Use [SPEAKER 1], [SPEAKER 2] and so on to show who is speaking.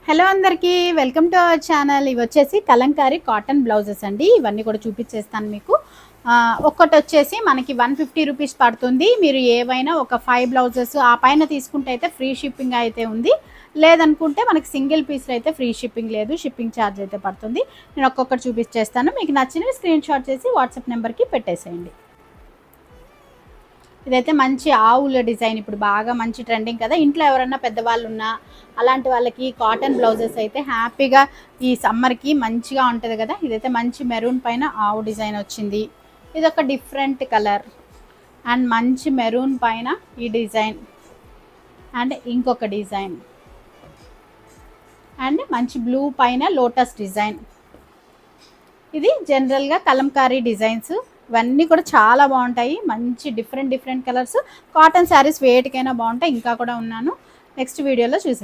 [SPEAKER 1] Hello అందరికీ welcome to our channel. ఇవి వచ్చేసి కలంకారీ కాటన్ బ్లౌజెస్ అండి. ఇవన్నీ కూడా చూపించేస్తాను మీకు. ఒక్కటి వచ్చేసి మనకి 150 రూపీస్ పడుతుంది. మీరు ఏవైనా ఒక 5 బ్లౌజెస్ ఆ పైన తీసుకుంటే అయితే ఫ్రీ షిప్పింగ్ అయితే ఉంది. లేదనుకుంటే మనకి సింగిల్ పీస్లో అయితే ఫ్రీ షిప్పింగ్ లేదు, షిప్పింగ్ ఛార్జ్ అయితే పడుతుంది. నేను ఒక్కొక్కటి చూపించేస్తాను. మీకు నచ్చినవి స్క్రీన్ షాట్ చేసి వాట్సాప్ నెంబర్కి పెట్టేసేయండి. ఇదైతే మంచి ఆవుల డిజైన్, ఇప్పుడు బాగా మంచి ట్రెండింగ్ కదా. ఇంట్లో ఎవరైనా పెద్దవాళ్ళు ఉన్నా అలాంటి వాళ్ళకి కాటన్ బ్లౌజెస్ అయితే హ్యాపీగా ఈ సమ్మర్కి మంచిగా ఉంటుంది కదా. ఇదైతే మంచి మెరూన్ పైన ఆవు డిజైన్ వచ్చింది. ఇది ఒక డిఫరెంట్ కలర్ అండ్ మంచి మెరూన్ పైన ఈ డిజైన్ అండ్ ఇంకొక డిజైన్ అండ్ మంచి బ్లూ పైన లోటస్ డిజైన్. ఇది జనరల్గా కలంకారీ డిజైన్స్. ఇవన్నీ కూడా చాలా బాగుంటాయి. మంచి డిఫరెంట్ కలర్స్ కాటన్ శారీస్ వేటికైనా బాగుంటాయి. ఇంకా కూడా ఉన్నాను, నెక్స్ట్ వీడియోలో చూసేస్తాను.